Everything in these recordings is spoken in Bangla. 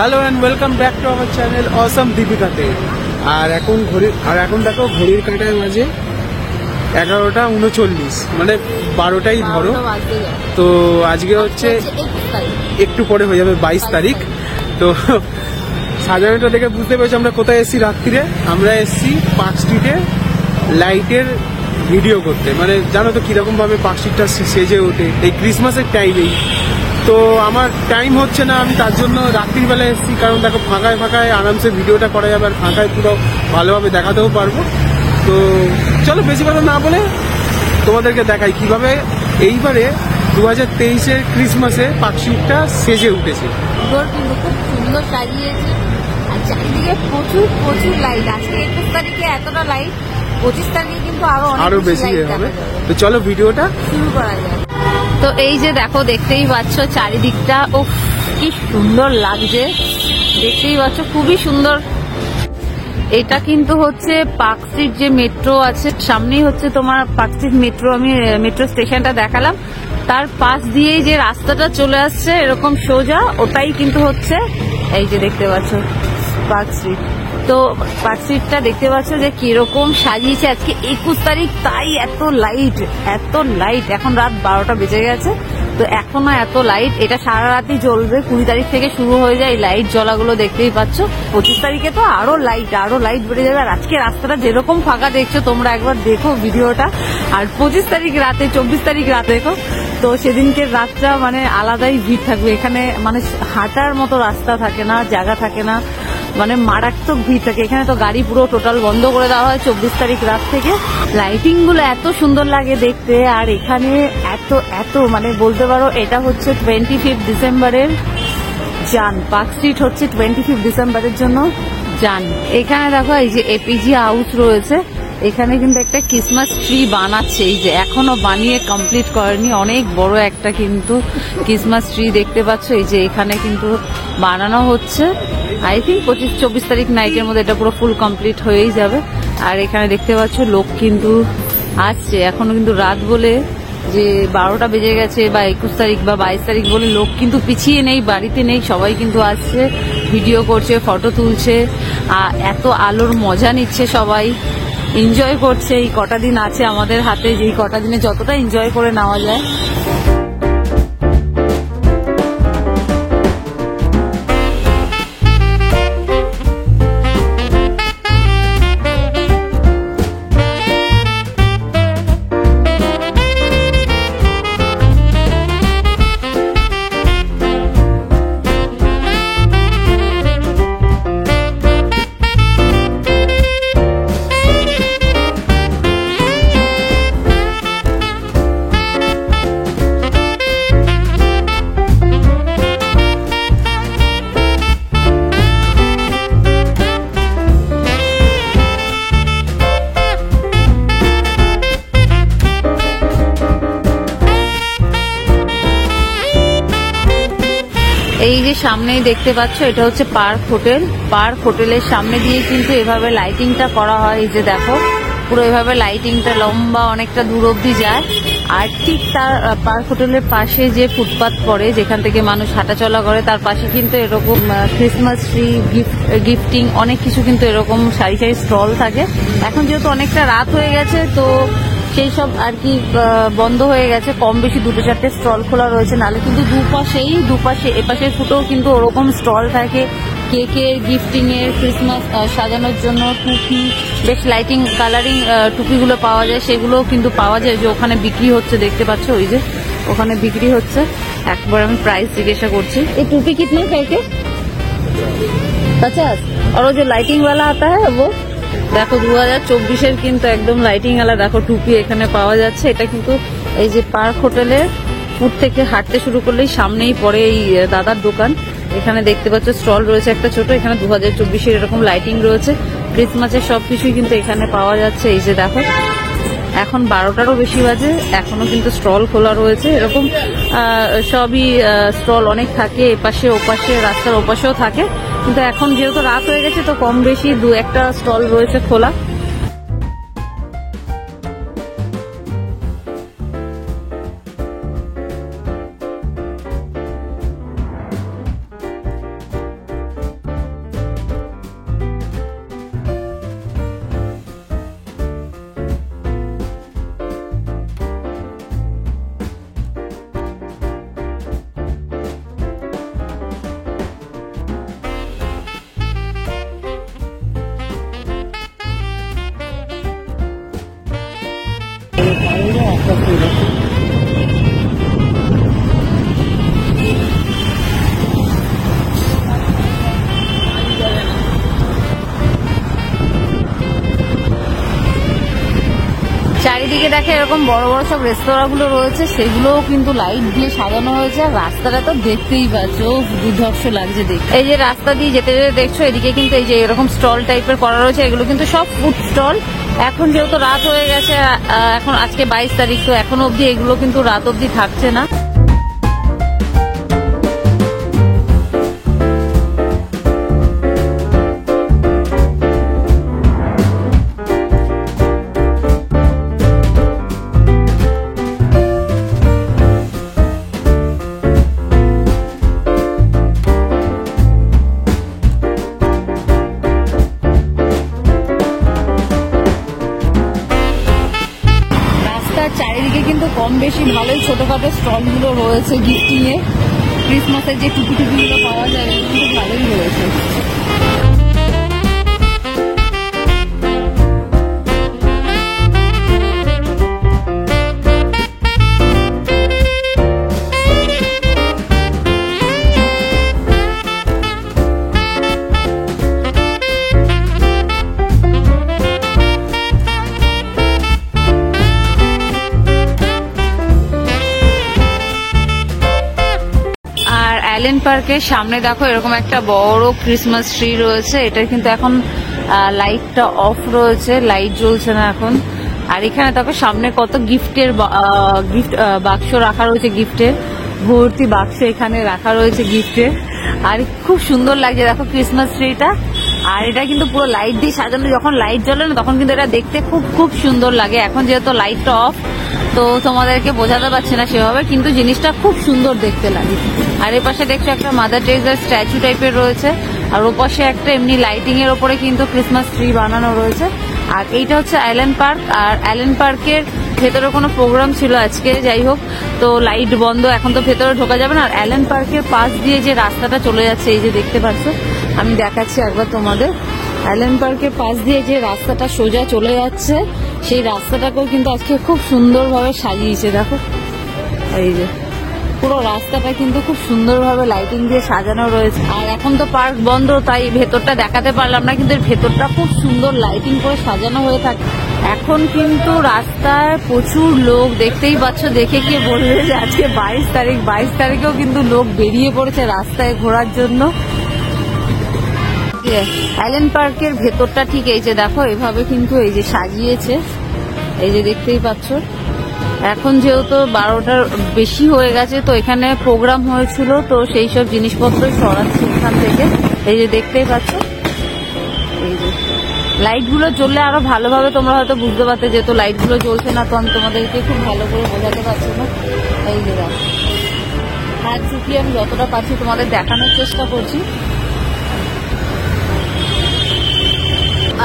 Hello and welcome back to our channel Asom দীপিকাতে। আর এখন দেখো ঘড়ির কাঁটায় বাজে 11:39, মানে 12টাই ধরো। তো আজকে হচ্ছে একটু পরে হয়ে যাবে 22 তারিখ। তো সাজানোটা দেখে বুঝতে পেরেছি আমরা কোথায় এসেছি রাত্রিরে। আমরা এসেছি পার্ক স্ট্রিটে লাইটের ভিডিও করতে। মানে জানো তো কিরকম ভাবে পার্ক স্ট্রিটটা সেজে ওঠে এই ক্রিসমাসের টাইমেই। তো আমার টাইম হচ্ছে না, আমি তার জন্য রাত্রিবেলা এসেছি, কারণ দেখো ফাঁকায় ফাঁকায় আরামসে ভিডিওটা করা যাবে, আর ফাঁকায় পুরো ভালোভাবে দেখাতেও পারবো। তো চলো বেশি কথা না বলে তোমাদেরকে দেখাই কিভাবে এইবারে 2023-এর ক্রিসমাসে পার্ক স্ট্রিটটা সেজে উঠেছে। কিন্তু খুব সুন্দর সাজিয়েছে, আর চারিদিকে প্রচুর প্রচুর লাইট। আজকে 21 তারিখে এতটা লাইট, 25 তারিখে কিন্তু আরো বেশি হবে। তো চলো ভিডিওটা শুরু করা যায়। তো এই যে দেখো, দেখতেই পাচ্ছ চারিদিকটা, ও কি সুন্দর লাগছে, দেখতেই পাচ্ছ খুবই সুন্দর। এটা কিন্তু হচ্ছে পার্ক স্ট্রিট যে মেট্রো আছে, সামনেই হচ্ছে তোমার পার্ক স্ট্রিট মেট্রো। আমি মেট্রো স্টেশনটা দেখালাম, তার পাশ দিয়েই যে রাস্তাটা চলে আসছে এরকম সোজা, ওটাই কিন্তু হচ্ছে এই যে দেখতে পাচ্ছ পার্ক স্ট্রিট। তো পার্ক স্ট্রিটটা দেখতে পাচ্ছ যে কিরকম সাজিয়েছে আজকে 21 তারিখ, তাই এত লাইট এত লাইট। এখন রাত 12টা বেজে গেছে, তো এখনো এত লাইট। এটা সারা রাতই জ্বলবে, 20 তারিখ থেকে শুরু হয়ে যায় এই লাইট জ্বলাগুলো, দেখতেই পাচ্ছ। 25 তারিখে তো আরো লাইট বেড়ে যাবে। আর আজকে রাস্তাটা যেরকম ফাঁকা দেখছো তোমরা একবার দেখো ভিডিওটা। আর 25 তারিখ রাতে, 24 তারিখ রাতে দেখো, তো সেদিনকে রাতটা মানে আলাদাই ভিড় থাকবে এখানে। মানে হাঁটার মতো রাস্তা থাকে না, জায়গা থাকে না, মানে মারাত্মক ভিড় থাকে এখানে। তো গাড়ি পুরো টোটাল বন্ধ করে দেওয়া হয় 24 তারিখ রাত থেকে। লাইটিং গুলো এত সুন্দর লাগে দেখতে। আর এখানে এত মানে বলতে পারো এটা হচ্ছে 25 ডিসেম্বরের জান। পার্ক স্ট্রিট হচ্ছে 25 ডিসেম্বরের জন্য জান। এখানে দেখো এই যে এপিজি হাউস রয়েছে, এখানে কিন্তু একটা ক্রিসমাস ট্রি বানাচ্ছে। এই যে এখনো বানিয়ে কমপ্লিট করেনি, অনেক বড় একটা কিন্তু ক্রিসমাস ট্রি দেখতে পাচ্ছ। এই যে এখানে কিন্তু বানানো হচ্ছে। আই থিঙ্ক 25-24 তারিখ নাইটের মধ্যে এটা পুরো ফুল কমপ্লিট হয়েই যাবে। আর এখানে দেখতে পাচ্ছ লোক কিন্তু আসছে, এখনো কিন্তু রাত বলে যে 12টা বেজে গেছে, বা 21 তারিখ বা 22 তারিখ বলে লোক কিন্তু পিছিয়ে নেই, বাড়িতে নেই, সবাই কিন্তু আসছে, ভিডিও করছে, ফটো তুলছে, এত আলোর মজা নিচ্ছে, সবাই এনজয় করছে। এই কটা দিন আছে আমাদের হাতে, যেই কটা দিনে যতটা এনজয় করে নেওয়া যায়। এই যে সামনেই দেখতে পাচ্ছ এটা হচ্ছে পার্ক হোটেল। পার্ক হোটেলের সামনে দিয়ে কিন্তু এভাবে লাইটিংটা করা হয়। এই যে দেখো পুরো এভাবে লাইটিংটা লম্বা অনেকটা দূর অব্দি যায়। আর ঠিক তার পার্ক হোটেলের পাশে যে ফুটপাথ পড়ে, যেখান থেকে মানুষ হাঁটাচলা করে, তার পাশে কিন্তু এরকম ক্রিসমাস ট্রি, গিফটিং অনেক কিছু কিন্তু এরকম সারি সারি স্টল থাকে। এখন যেহেতু অনেকটা রাত হয়ে গেছে, তো সেই সব আর কি বন্ধ হয়ে গেছে। কম বেশি 2-4টে স্টল খোলা রয়েছে, নাহলে কিন্তু দুপাশে এপাশের ফুটেও কিন্তু ওরকম স্টল থাকে। কেকের, গিফটিং এর, ক্রিসমাস সাজানোর জন্য টুপি, বেশ লাইটিং কালারিং টুপিগুলো পাওয়া যায়, সেগুলোও কিন্তু পাওয়া যায়। যে ওখানে বিক্রি হচ্ছে দেখতে পাচ্ছ, ওই যে ওখানে বিক্রি হচ্ছে। একবার আমি প্রাইস জিজ্ঞাসা করছি, এই টুপি কিতনা প্যাকে? 50। আর ও যে লাইটিং वाला आता है वो দেখো 2024-এর কিন্তু একদম লাইটিং আলা দেখো টুপি এখানে পাওয়া যাচ্ছে। এটা কিন্তু এই যে পার্ক হোটেলের ফুট থেকে হাঁটতে শুরু করলেই সামনেই পড়ে এই দাদার দোকান। এখানে দেখতে পাচ্ছ স্টল রয়েছে একটা ছোট, এখানে 2024-এর এরকম লাইটিং রয়েছে, ক্রিসমাসের সবকিছুই কিন্তু এখানে পাওয়া যাচ্ছে। এই যে দেখো এখন 12টারও বেশি বাজে, এখনো কিন্তু স্টল খোলা রয়েছে। এরকম সবই স্টল অনেক থাকে, এপাশে ওপাশে, রাস্তার ওপাশেও থাকে। কিন্তু এখন যেহেতু রাত হয়ে গেছে, তো কম বেশি 2-1টা স্টল রয়েছে খোলা। চারিদিকে দেখে এরকম বড় বড় সব রেস্তোরাঁ গুলো রয়েছে, সেগুলোও কিন্তু লাইট দিয়ে সাজানো হয়েছে। আর রাস্তাটা তো দেখতেই পাচ্ছ, দুর্ধর্ষ লাগছে দেখতে। এই যে রাস্তা দিয়ে যেতে যেতে দেখছো এদিকে কিন্তু এই যে এরকম স্টল টাইপের করা রয়েছে, এগুলো কিন্তু সব ফুড স্টল। এখন যেহেতু রাত হয়ে গেছে, এখন আজকে 22 তারিখ, তো এখনো অবধি এগুলো কিন্তু রাত অবধি থাকছে না। চারিদিকে কিন্তু কম বেশি ভালোই ছোটখাটো স্টল গুলো রয়েছে গিফটিং এ, ক্রিসমাসের যে টুপি টুপিগুলো পাওয়া যায় এগুলো কিন্তু ভালোই রয়েছে। অ্যালেন পার্কের সামনে দেখো এরকম একটা বড় ক্রিসমাস ট্রি রয়েছে, এটা কিন্তু এখন লাইটটা অফ রয়েছে, লাইট জ্বলছে না এখন। আর এখানে দেখো সামনে কত গিফট বাক্স রাখা রয়েছে, গিফটের ভর্তি বাক্স এখানে রাখা রয়েছে গিফটের। আর খুব সুন্দর লাগছে দেখো ক্রিসমাস ট্রিটা। আর এটা কিন্তু পুরো লাইট দিয়ে সাজানো, যখন লাইট জ্বলে না তখন কিন্তু এটা দেখতে খুব খুব সুন্দর লাগে। এখন যেহেতু লাইটটা অফ তো তোমাদেরকে বোঝাতে পারছি না সেভাবে, কিন্তু জিনিসটা খুব সুন্দর দেখতে লাগে। আর এর পাশে দেখছো একটা মাদার টেরেসার স্ট্যাচু টাইপের রয়েছে, আর ওপাশে একটা এমনি লাইটিং এর ওপরে কিন্তু ক্রিসমাস ট্রি বানানো রয়েছে। আর এইটা হচ্ছে অ্যালেন পার্ক। আর অ্যালেন পার্কের ভেতরে কোনো প্রোগ্রাম ছিল আজকে, যাই হোক তো লাইট বন্ধ, এখন তো ভেতরে ঢোকা যাবে না। আর অ্যালেন পার্কের পাশ দিয়ে যে রাস্তাটা চলে যাচ্ছে, এই যে দেখতে পাচ্ছ, আমি দেখাচ্ছি একবার তোমাদের। অ্যালেন পার্কের পাশ দিয়ে যে রাস্তাটা সোজা চলে যাচ্ছে, সেই রাস্তাটাকেও কিন্তু আজকে খুব সুন্দরভাবে সাজিয়েছে দেখো। এই যে পুরো রাস্তাটা কিন্তু খুব সুন্দরভাবে লাইটিং দিয়ে সাজানো রয়েছে। আর এখন তো পার্ক বন্ধ, তাই ভেতরটা দেখাতে পারলাম না, কিন্তু ভেতরটা খুব সুন্দর লাইটিং করে সাজানো হয়ে থাকে। এখন কিন্তু রাস্তায় প্রচুর লোক, দেখতেই পাচ্ছ, দেখে কি বলবে যে আজকে 22 তারিখ, 22 তারিখেও কিন্তু লোক বেরিয়ে পড়েছে রাস্তায় ঘোরার জন্য। অ্যালেন পার্কের ভেতরটা ঠিক এই যে দেখো এভাবে কিন্তু এই যে সাজিয়েছে, এই যে দেখতেই পাচ্ছ। এখন যেহেতু 12টার বেশি হয়ে গেছে, তো এখানে প্রোগ্রাম হয়েছিল, তো সেই সব জিনিসপত্র সরাচ্ছে এখান থেকে। এই যে দেখতেই পাচ্ছ, এই যে লাইটগুলো জ্বললে আরো ভালোভাবে তোমরা হয়তো বুঝতে পারতে, যেহেতু লাইটগুলো জ্বলছে না তো আমি তোমাদেরকে খুব ভালো করে বোঝাতে পারছি না। এই যে হাত চুকিয়ে আমি যতটা পারছি তোমাদের দেখানোর চেষ্টা করছি।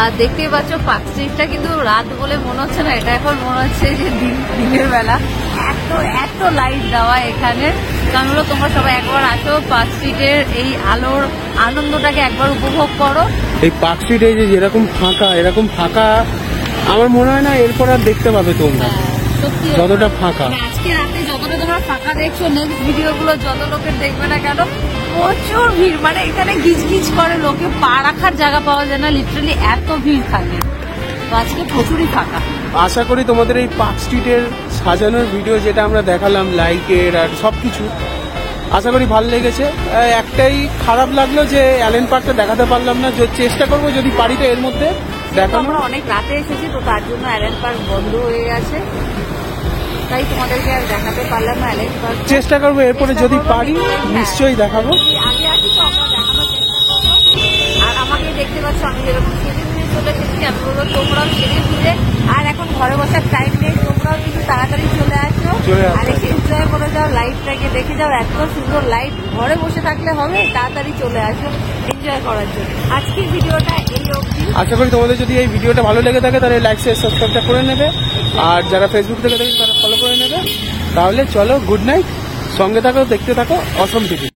আর দেখতেই পাচ্ছ পার্ক স্ট্রিটটা কিন্তু রাত বলে মনে হচ্ছে না, এটা এখন মনে হচ্ছে যে দিনের বেলা। এত লাইট দেওয়া এখানে, কারণ হলো তোমরা সবাই একবার আসো পার্ক স্ট্রিটের এই আলোর আনন্দটাকে একবার উপভোগ করো। এই পার্ক স্ট্রিটে যে এরকম ফাঁকা আমার মনে হয় না এরপর আর দেখতে পাবে তোমরা, সত্যি যতটা ফাঁকা। আজকে রাতে যতটা তোমরা ফাঁকা দেখছো, নেক্সট ভিডিওগুলো যত লোকের দেখবে না কেন প্রচুর ভিড়, মানে এখানে গিজগিজ করে, লোকে পা রাখার জায়গা পাওয়া যায় না, লিটারালি এত ভিড় থাকে। তো আজকে প্রচুরই ফাঁকা। আশা করি তোমাদের এই পার্ক স্ট্রিটের সাজানোর ভিডিও যেটা আমরা দেখালাম, লাইটের আর সবকিছু, আশা করি ভালো লেগেছে। একটাই খারাপ লাগলো যে অ্যালেন পার্কটা দেখাতে পারলাম না, চেষ্টা করবো যদি পারি তো এর মধ্যে দেখানো। আমরা অনেক রাতে এসেছি তো তার জন্য অ্যালেন পার্ক বন্ধ হয়ে গেছে, তাই তোমাদেরকে আর দেখাতে পারলাম না অ্যালেন পার্ক। চেষ্টা করবো এরপরে যদি পারি নিশ্চয়ই দেখাবো। আগে আসি তো আমরা দেখানোর চেষ্টা করবো। আর আমাকে দেখতে পাচ্ছ আমি যেরকম সেরে ফিরে চলে এসেছি, আমি বলবো তোমরাও সেরে ফিরে, আর এখন ঘরে বসার টাইম নেই, তোমরাও কিন্তু তাড়াতাড়ি চলে আসো আর এসে এনজয় করে যাও, লাইটটাকে দেখে যাও, এত সুন্দর লাইট। ঘরে বসে থাকলে হবে, তাড়াতাড়ি চলে আসো এনজয় করার জন্য। আজকের ভিডিওটা এই অবধি। আশা করি তোমাদের যদি এই ভিডিওটা ভালো লেগে থাকে তাহলে লাইক শেয়ার সাবস্ক্রাইবটা করে নেবে, আর যারা ফেসবুক থেকে দেখে তারা ফলো করে নেবে। তাহলে চলো, গুড নাইট, সঙ্গে থাকো, দেখতে থাকো অসম টিভি।